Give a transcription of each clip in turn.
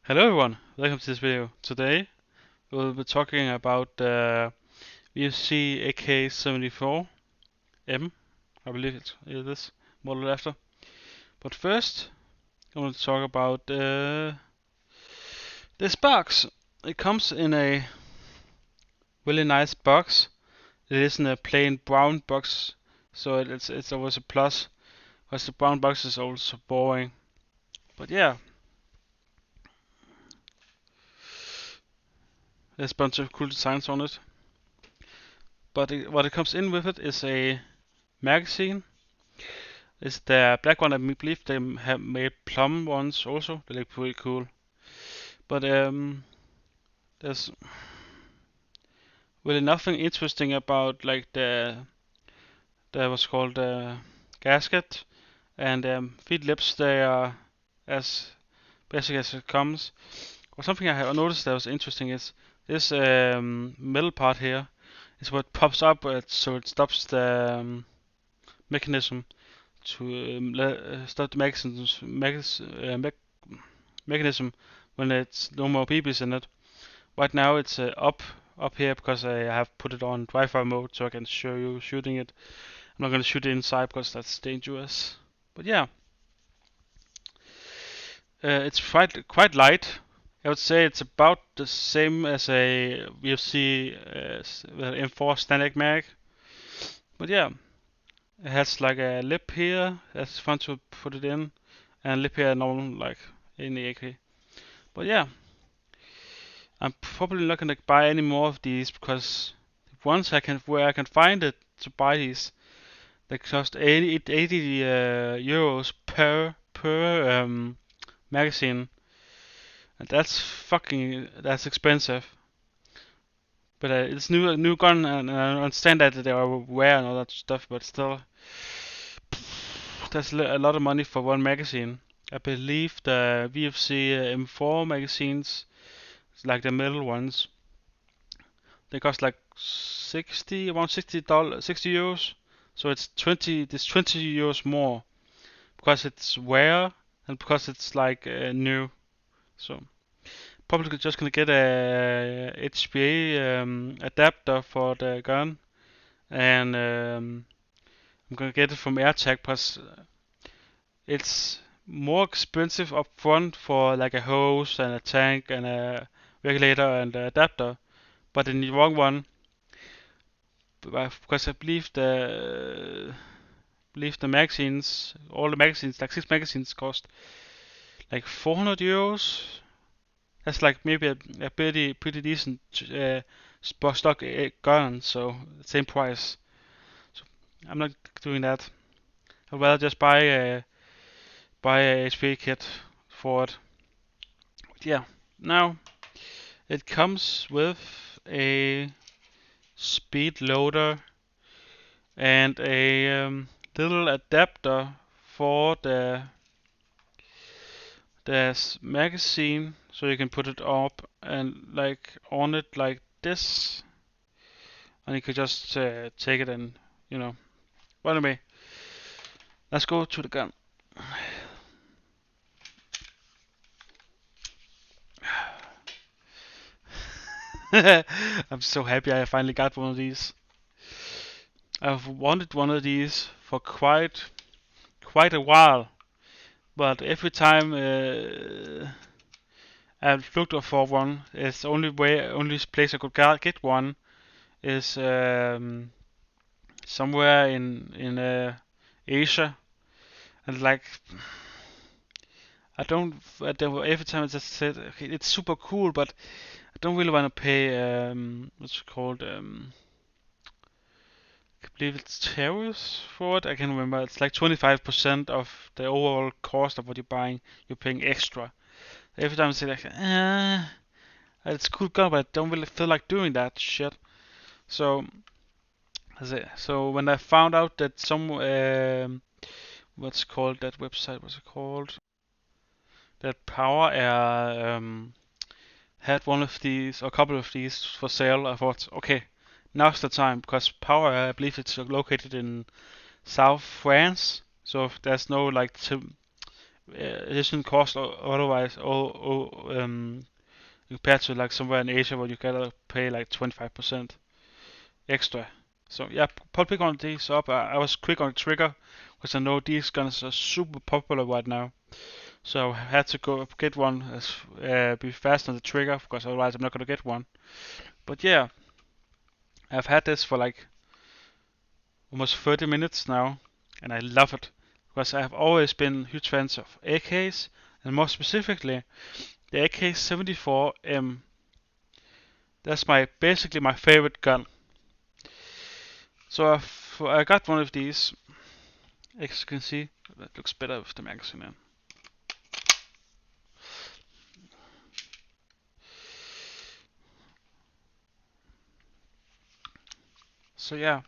Hello everyone, welcome to this video. Today we'll be talking about the VFC AK-74M, I believe it is this model after. But first I want to talk about this box. It comes in a really nice box. It isn't a plain brown box, so it's always a plus, because the brown box is also boring. But yeah, there's a bunch of cool designs on it. But what it comes in with it is a magazine. It's the black one. I believe they have made plum ones also. They look pretty cool. But there's really nothing interesting about like the what's called gasket and feed lips. They are as basic as it comes. Or something I have noticed that was interesting is this middle part here is what pops up, so it stops the mechanism to start the mechanism when it's no more BBs in it. Right now it's up here because I have put it on Wi-Fi mode so I can show you shooting it. I'm not gonna shoot it inside because that's dangerous. But yeah, it's quite light. I would say it's about the same as a VFC M4 Stanek mag. But yeah, it has like a lip here. That's fun to put it in, and lip here normal like in the AK. But yeah, I'm probably not gonna buy any more of these because once where I can find it to buy these, they cost 80 euros per magazine, and that's expensive. But it's new gun, and I understand that they are rare and all that stuff, but still, that's a lot of money for one magazine. I believe the VFC M4 magazines, like the middle ones, they cost like around $60, 60 euros. So it's 20 euros more because it's rare and because it's like new. So probably just gonna get a HPA adapter for the gun, and I'm gonna get it from AirTag because it's more expensive up front for like a hose and a tank and a regulator and an adapter. But in the wrong one, because I believe the magazines, all the magazines, like 6 magazines, cost like 400 euros. That's like maybe a pretty decent stock gun, so same price. So I'm not doing that. I'd rather just buy a HP kit for it. But yeah, now it comes with a speed loader and a little adapter for the magazine, so you can put it up and like on it like this, and you could just take it and you know. But anyway, let's go to the gun. I'm so happy I finally got one of these. I've wanted one of these for quite a while, but every time I've looked for one, it's only place I could get one is somewhere in Asia, and like I don't. Every time I just said, okay, it's super cool, but I don't really want to pay what's it called I believe it's tariffs for it. I can't remember. It's like 25% of the overall cost of what you're buying. You're paying extra. Every time I say like, it's a cool gun, but I don't really feel like doing that shit. So, so when I found out that some what's called that website? What's it called? That Power Air had one of these, or a couple of these for sale. I thought, okay, now's the time because Power Air, I believe it's located in South France. So there's no like additional cost otherwise, compared to like somewhere in Asia where you gotta pay like 25% extra. So yeah, pick one of these up. I was quick on the trigger because I know these guns are super popular right now. So I had to go get one, be fast on the trigger because otherwise I'm not gonna get one. But yeah, I've had this for like almost 30 minutes now, and I love it because I have always been huge fans of AKs, and more specifically the AK-74M. That's basically my favorite gun. So I got one of these. As you can see, that looks better with the magazine in. So yeah,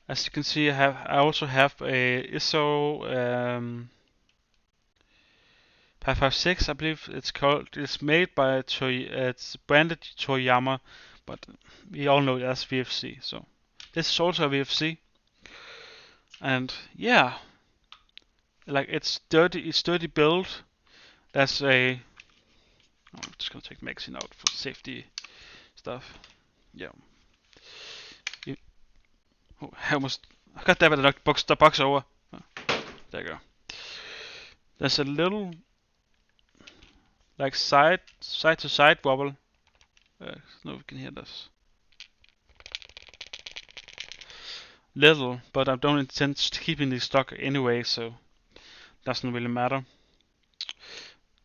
as you can see, I also have a ISO 556, I believe it's called. It's made by it's branded Toyama, but we all know it as VFC. So this is also a VFC, and yeah, like it's dirty build. That's a. I'm just gonna take the magazine out for safety stuff. Yeah. Oh, I got that, but I knocked the box over. Oh, there you go. There's a little like side to side wobble. No, we can hear this. Little, but I don't intend keeping the stock anyway, so doesn't really matter.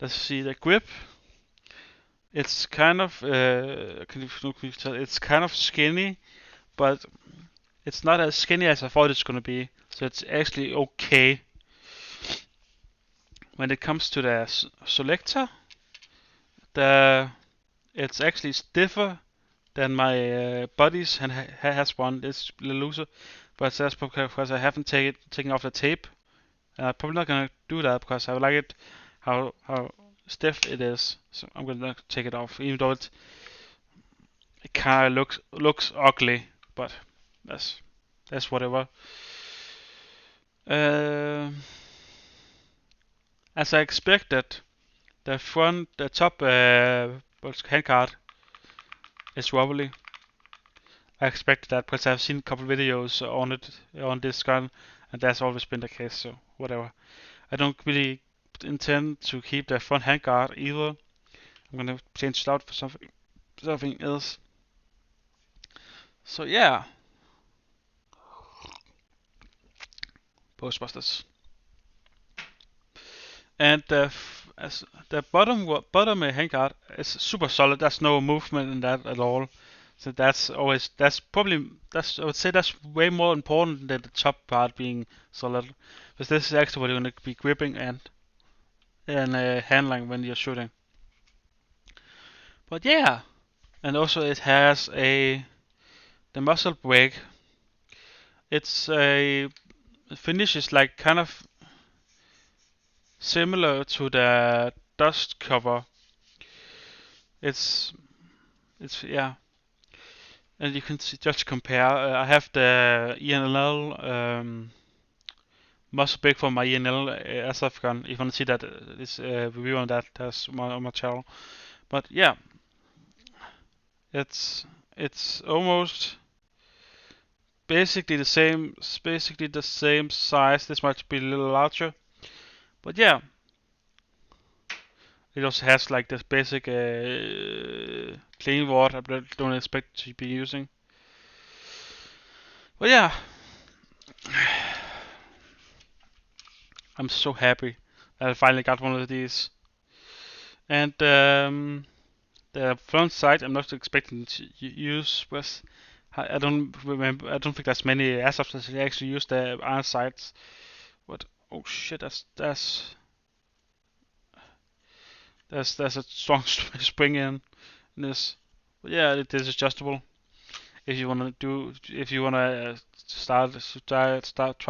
Let's see the grip. It's kind of it's kind of skinny, but it's not as skinny as I thought it's gonna be. So it's actually okay. When it comes to the selector, it's actually stiffer than my buddy's and has one. It's a little looser, but that's because I haven't taken off the tape. I'm probably not gonna do that because I like it how stiff it is. So I'm gonna take it off, even though it kind of looks ugly, but that's whatever. As I expected, the top handguard is wobbly. I expected that because I've seen a couple videos on this gun, and that's always been the case. So whatever. I don't really intend to keep the front handguard either. I'm gonna change it out for something else. So yeah, Postbusters. And the bottom handguard is super solid. There's no movement in that at all. So I would say that's way more important than the top part being solid, because this is actually what you're going to be gripping and handling when you're shooting. But yeah, and also it has the muzzle brake. It's a finish is like kind of similar to the dust cover. It's yeah, and you can just compare. I have the ENL muzzle brake for my ENL SF gun. If you want to see that, this review on that has on my channel. But yeah, it's almost basically the same size. This might be a little larger, but yeah, it also has like this basic clean water I don't expect to be using. But yeah, I'm so happy that I finally got one of these. And the front sight I'm not expecting to use, but I don't remember. I don't think there's many airsoft that actually use the iron sights. But oh shit, that's a strong spring in this. But yeah, it is adjustable. If you wanna try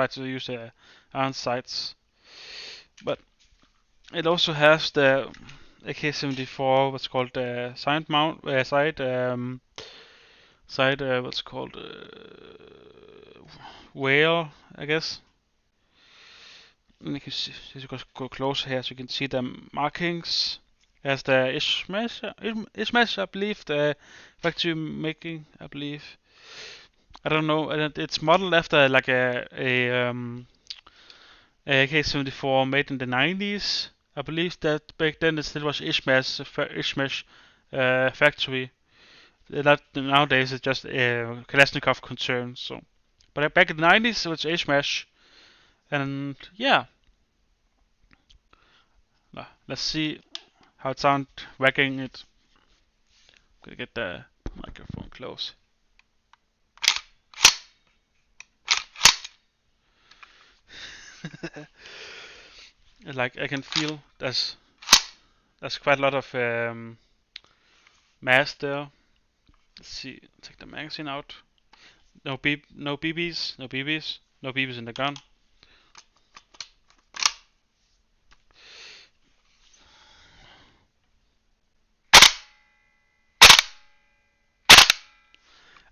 to use the iron sights. But it also has the AK-74, what's called the side mount, what's called whale, I guess. And you can see, if you go closer here, so you can see the markings. As the Ishmesh, I believe, the factory making, I believe. I don't know. It's modeled after like a AK-74 made in the 90s. I believe that back then it still was Ishmesh factory. That nowadays it's just Kalashnikov concern. So, but back in the 90s it was Ishmesh, and yeah. Let's see how it sounds whacking it. I'm gonna get the microphone close. Like I can feel there's quite a lot of mass there. Let's see, take the magazine out. No BBs, no BBs in the gun.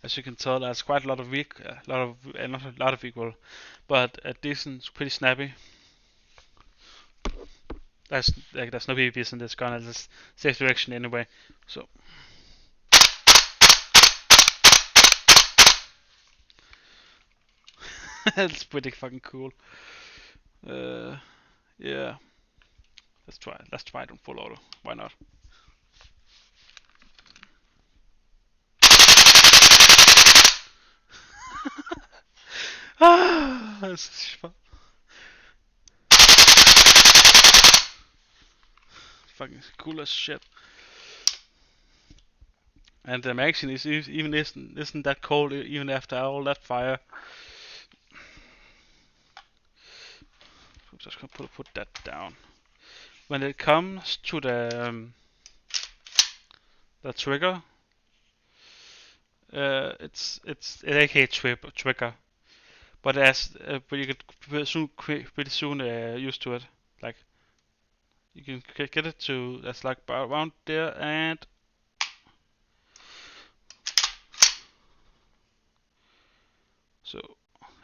As you can tell, there's quite a lot of not a lot of equal, but a decent, pretty snappy. There's no BBs in this gun. It's safe direction anyway. So. It's pretty fucking cool. Yeah. Let's try it. Let's try it on full auto. Why not? This is fun. Fucking cool as shit. And the magazine isn't that cold even after all that fire. I'm just gonna put that down. When it comes to the trigger, it's an AK trigger, but you get pretty soon used to it. Like you can get it to that's like around there, and so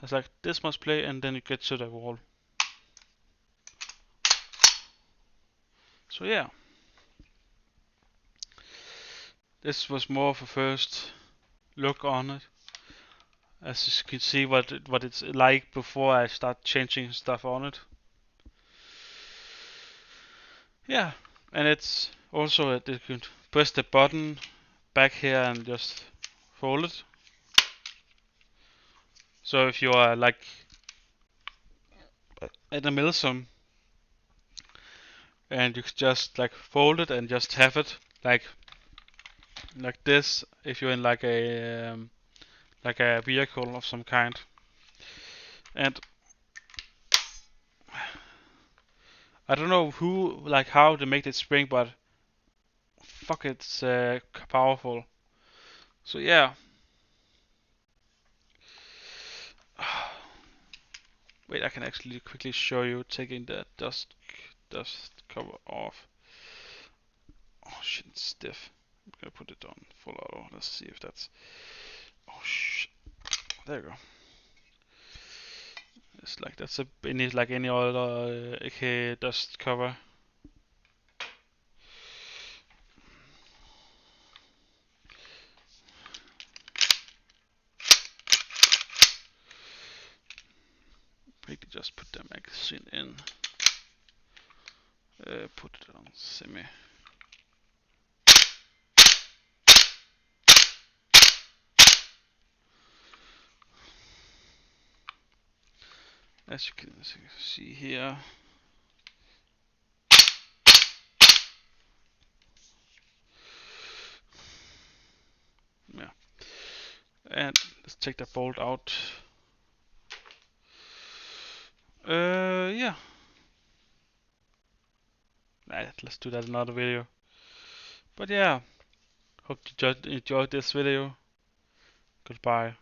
it's like this must play, and then you get to the wall. So yeah, this was more of a first look on it. As you can see what it's like before I start changing stuff on it. Yeah, and it's also you can press the button back here and just fold it. So if you are like at a Milsim and you just like fold it and just have it like this, if you're in like a vehicle of some kind, and I don't know how to make it spring, but fuck, it's powerful. So yeah. Wait, I can actually quickly show you taking the dust cover off. Oh shit, it's stiff. I'm gonna put it on full auto. Let's see if that's. Oh shit. There you go. It's like that's like any other AK dust cover. Quickly just put the magazine in. Put it on semi. As you can see here. Yeah. And let's take that bolt out. Yeah. Let's do that in another video. But yeah, hope you enjoyed this video. Goodbye.